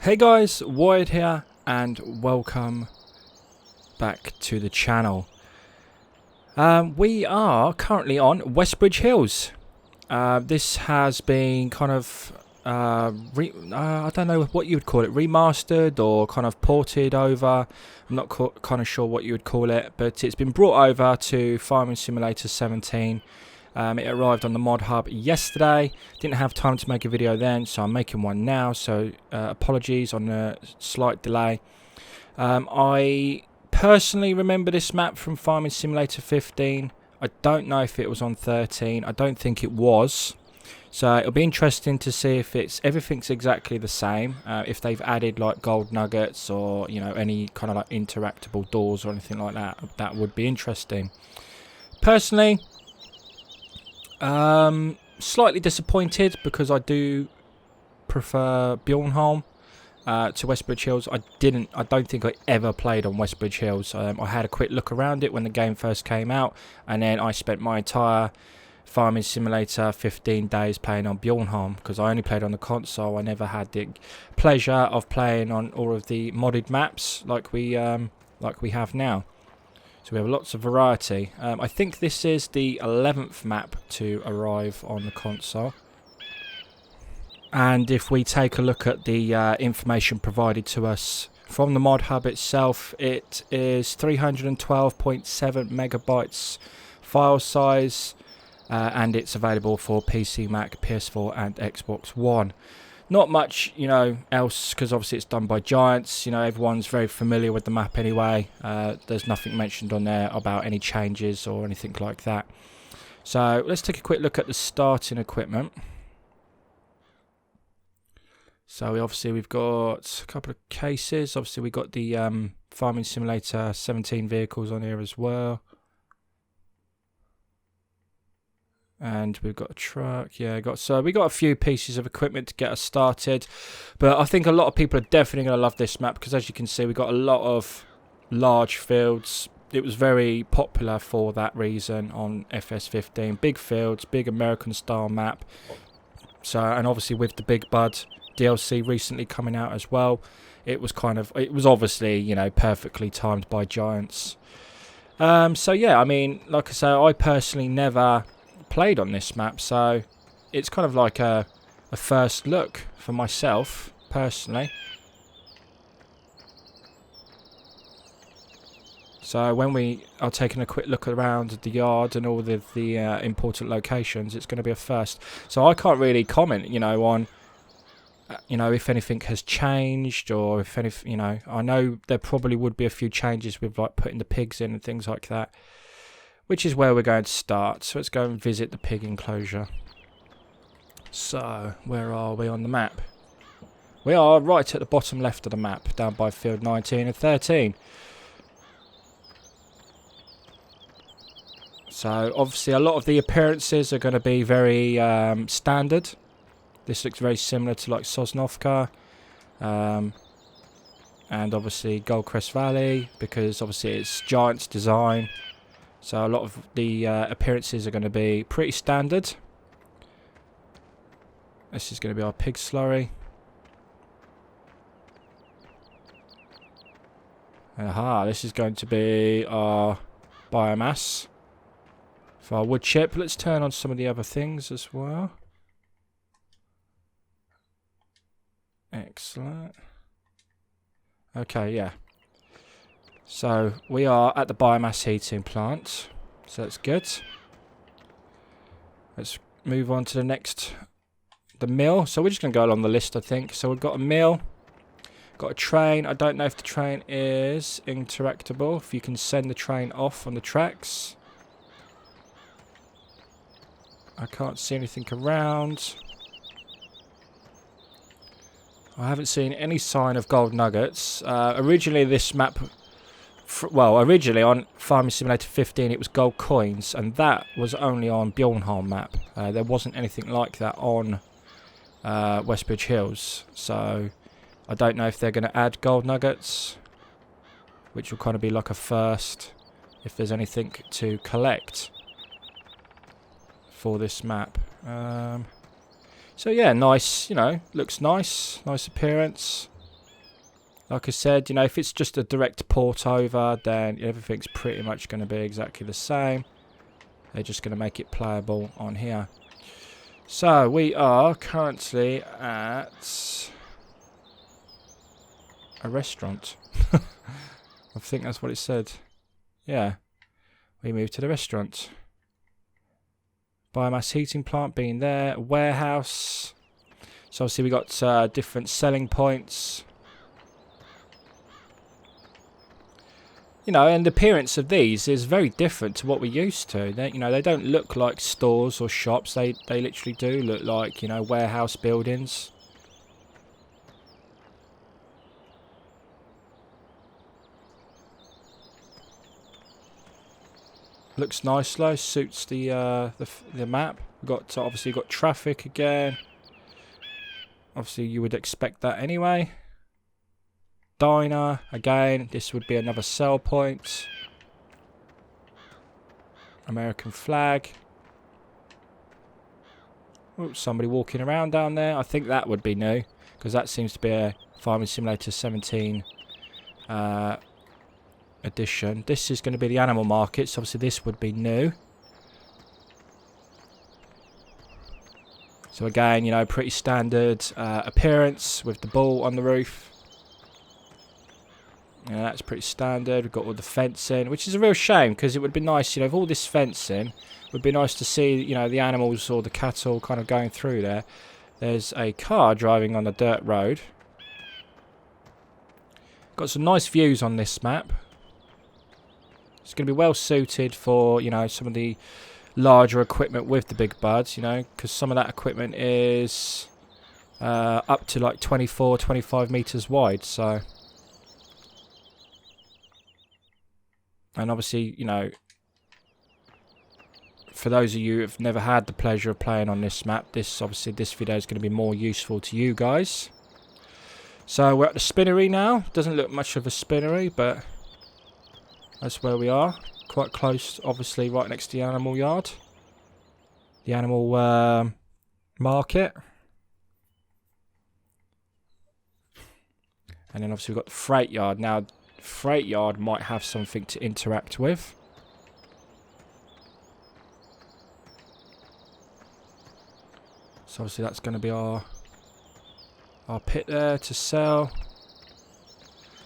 Hey guys, Wyatt here and welcome back to the channel. We are currently on Westbridge Hills. This has been kind of, I don't know what you would call it, remastered or kind of ported over. I'm not kind of sure what you would call it, but it's been brought over to Farming Simulator 17. It arrived on the mod hub yesterday. Didn't have time to make a video then, so I'm making one now, so apologies on the slight delay. I personally remember this map from Farming Simulator 15. I don't know if it was on 13. I don't think it was. So it'll be interesting to see if everything's exactly the same. If they've added like gold nuggets or any kind of like interactable doors or anything like that. That would be interesting. Personally, slightly disappointed because I do prefer Bjornholm to Westbridge Hills. I don't think I ever played on Westbridge Hills. I had a quick look around it when the game first came out, and then I spent my entire Farming Simulator 15 days playing on Bjornholm because I only played on the console. I never had the pleasure of playing on all of the modded maps like we have now. So we have lots of variety. I think this is the 11th map to arrive on the console. And if we take a look at the information provided to us from the mod hub itself, it is 312.7 megabytes file size, and it's available for PC, Mac, PS4 and Xbox One. Not much, else, because obviously it's done by Giants. Everyone's very familiar with the map anyway. There's nothing mentioned on there about any changes or anything like that. So let's take a quick look at the starting equipment. So we've got a couple of cases. Obviously we've got the Farming Simulator 17 vehicles on here as well. And we've got a truck, so we got a few pieces of equipment to get us started. But I think a lot of people are definitely going to love this map because, as you can see, we've got a lot of large fields. It was very popular for that reason on FS15. Big fields, big American style map. So, and obviously with the Big Bud DLC recently coming out as well, it was obviously, perfectly timed by Giants. So yeah, I mean, like I say, I personally never played on this map, so it's kind of like a first look for myself personally. So when we are taking a quick look around the yard and all of the important locations, it's going to be a first. So I can't really comment, on if anything has changed, or if anything, I know there probably would be a few changes with like putting the pigs in and things like that, which is where we're going to start. So let's go and visit the pig enclosure. So, where are we on the map? We are right at the bottom left of the map, down by field 19 and 13. So, obviously, a lot of the appearances are going to be very standard. This looks very similar to like Sosnovka. And obviously Goldcrest Valley, because obviously it's Giants design. So a lot of the appearances are going to be pretty standard. This is going to be our pig slurry. Aha, this is going to be our biomass for our wood chip. Let's turn on some of the other things as well. Excellent. Okay, yeah. So we are at the biomass heating plant, so that's good. Let's move on to the mill. So we're just going to go along the list, I think. So we've got a mill, got a train. I don't know if the train is interactable, if you can send the train off on the tracks. I can't see anything around. I haven't seen any sign of gold nuggets. Originally this map... originally on Farming Simulator 15 it was gold coins, and that was only on Bjornholm map. There wasn't anything like that on Westbridge Hills, so I don't know if they're going to add gold nuggets, which will kind of be like a first if there's anything to collect for this map. So yeah, nice, looks nice appearance. Like I said, you know, if it's just a direct port over, then everything's pretty much going to be exactly the same. They're just going to make it playable on here. So, we are currently at a restaurant. I think that's what it said. Yeah. We moved to the restaurant. Biomass heating plant being there. Warehouse. So obviously we got different selling points. You know, and the appearance of these is very different to what we're used to. They, you know, they don't look like stores or shops. They literally do look like, you know, warehouse buildings. Looks nice though. Suits the map. We've got obviously got traffic again. Obviously, you would expect that anyway. Diner again. This would be another sell point. American flag. Ooh, somebody walking around down there. I think that would be new because that seems to be a Farming Simulator 17 edition. This is going to be the animal market, so obviously this would be new. So again, you know, pretty standard appearance with the bull on the roof. Yeah, that's pretty standard. We've got all the fencing, which is a real shame because it would be nice, you know, if all this fencing, it would be nice to see, you know, the animals or the cattle kind of going through there. There's a car driving on a dirt road. Got some nice views on this map. It's going to be well suited for, you know, some of the larger equipment with the big birds, you know, because some of that equipment is up to like 24, 25 meters wide, so. And obviously, you know, for those of you who have never had the pleasure of playing on this map, this video is going to be more useful to you guys. So we're at the spinnery now. Doesn't look much of a spinnery, but that's where we are. Quite close, obviously, right next to the animal yard. The animal market. And then obviously we've got the freight yard. Now, freight yard might have something to interact with. So obviously that's going to be our pit there to sell.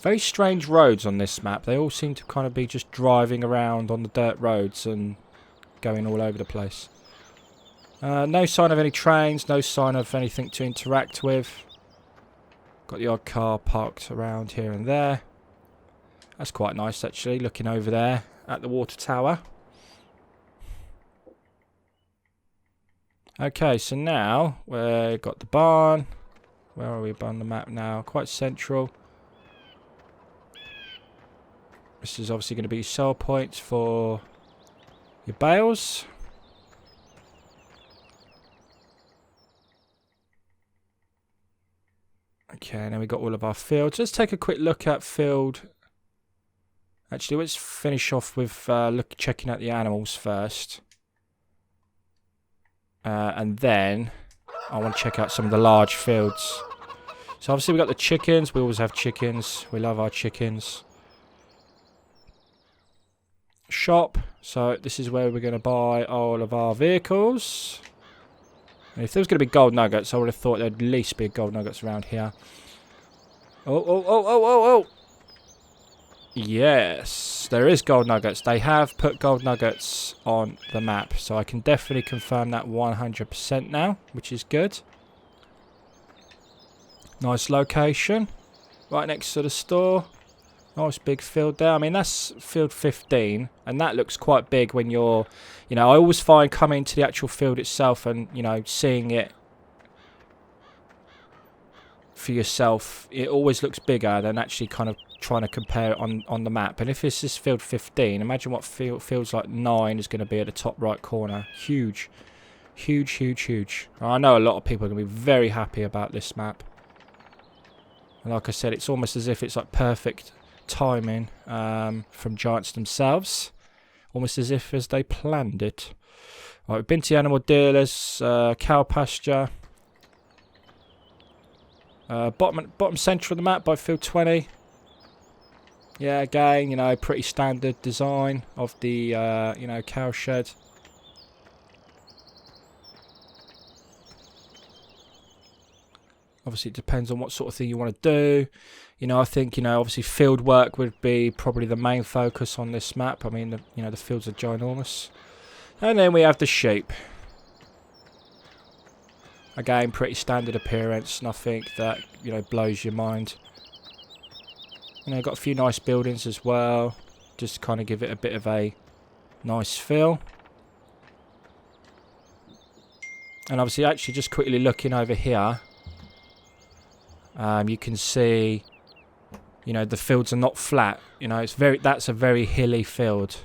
Very strange roads on this map. They all seem to kind of be just driving around on the dirt roads and going all over the place. No sign of any trains, no sign of anything to interact with. Got the odd car parked around here and there. That's quite nice actually, looking over there at the water tower. Okay, so now we've got the barn. Where are we on the map now? Quite central. This is obviously going to be sell points for your bales. Okay, and then we've got all of our fields. Let's take a quick look at field. Actually, let's finish off with checking out the animals first. And then I want to check out some of the large fields. So obviously we've got the chickens. We always have chickens. We love our chickens. Shop. So this is where we're going to buy all of our vehicles. And if there was going to be gold nuggets, I would have thought there'd at least be gold nuggets around here. Oh. Yes, there is gold nuggets. They have put gold nuggets on the map. So I can definitely confirm that 100% now, which is good. Nice location. Right next to the store. Nice big field there. I mean, that's field 15. And that looks quite big when you're... You know, I always find coming to the actual field itself and, you know, seeing it for yourself, it always looks bigger than actually kind of trying to compare it on the map. And if this is field 15, imagine what feels like 9 is going to be at the top right corner. Huge. I know a lot of people are going to be very happy about this map. And like I said, it's almost as if it's like perfect timing from Giants themselves. Almost as if as they planned it. Right, we've been to the animal dealers, cow pasture. Bottom centre of the map by field 20. Yeah, again, you know, pretty standard design of the, you know, cow shed. Obviously, it depends on what sort of thing you want to do. You know, I think, you know, obviously field work would be probably the main focus on this map. I mean, you know, the fields are ginormous. And then we have the sheep. Again, pretty standard appearance. Nothing that, you know, blows your mind. You know, got a few nice buildings as well. Just to kind of give it a bit of a nice feel. And obviously, actually, just quickly looking over here. You can see, you know, the fields are not flat. You know, that's a very hilly field.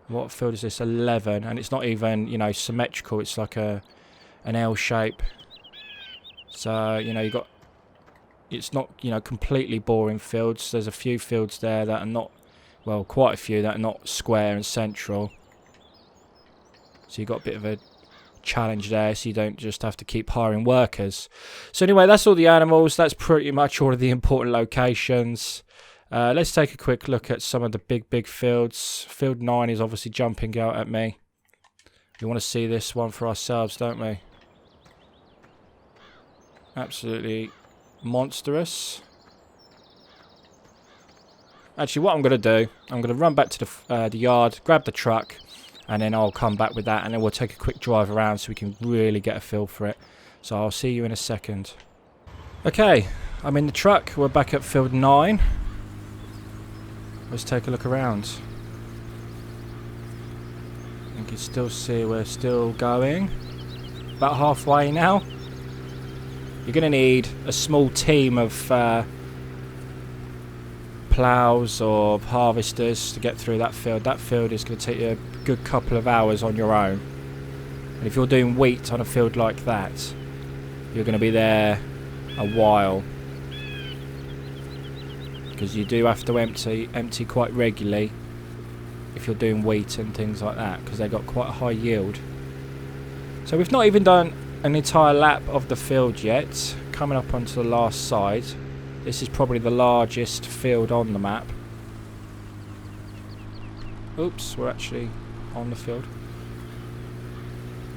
What field is this? 11, and it's not even, you know, symmetrical. It's like an L shape. So, you know, it's not, you know, completely boring fields. There's a few fields there that are not, well, quite a few that are not square and central. So you've got a bit of a challenge there, so you don't just have to keep hiring workers. So anyway, that's all the animals. That's pretty much all of the important locations. Let's take a quick look at some of the big fields. Field 9 is obviously jumping out at me. We want to see this one for ourselves, don't we? Absolutely monstrous. Actually, what I'm going to do, I'm going to run back to the yard, grab the truck, and then I'll come back with that, and then we'll take a quick drive around so we can really get a feel for it. So I'll see you in a second. Okay, I'm in the truck. We're back at field 9. Let's take a look around. You can still see we're still going. About halfway now. You're going to need a small team of ploughs or harvesters to get through that field. That field is going to take you a good couple of hours on your own. And if you're doing wheat on a field like that, you're going to be there a while. Because you do have to empty quite regularly if you're doing wheat and things like that, because they've got quite a high yield. So we've not even done an entire lap of the field yet. Coming up onto the last side. This is probably the largest field on the map. Oops, we're actually on the field.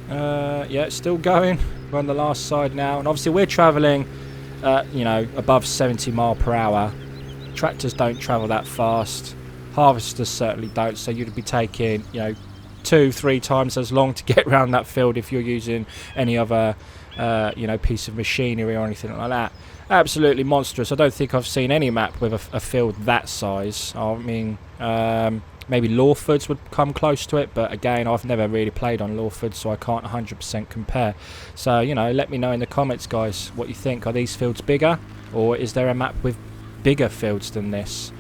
Yeah, it's still going. We're on the last side now, and obviously we're travelling, you know, above 70 miles per hour. Tractors don't travel that fast. Harvesters certainly don't. So you'd be taking, you know, 2-3 times as long to get around that field if you're using any other, you know, piece of machinery or anything like that. Absolutely monstrous. I don't think I've seen any map with a field that size. I mean, maybe Lawfords would come close to it, but again, I've never really played on Lawford, so I can't 100% compare. So, you know, let me know in the comments, guys, what you think. Are these fields bigger, or is there a map with bigger fields than this?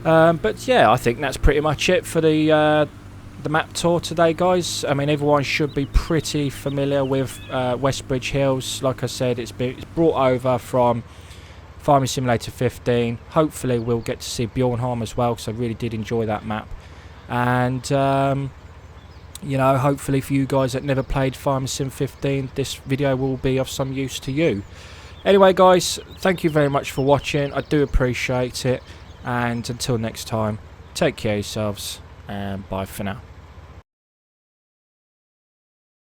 But yeah, I think that's pretty much it for the map tour today, guys. I mean, everyone should be pretty familiar with Westbridge Hills. Like I said, it's brought over from Farming Simulator 15. Hopefully we'll get to see Bjornholm as well, because I really did enjoy that map. And you know, hopefully for you guys that never played Farming Sim 15, this video will be of some use to you. Anyway, guys, thank you very much for watching. I do appreciate it, and until next time, take care of yourselves, and bye for now.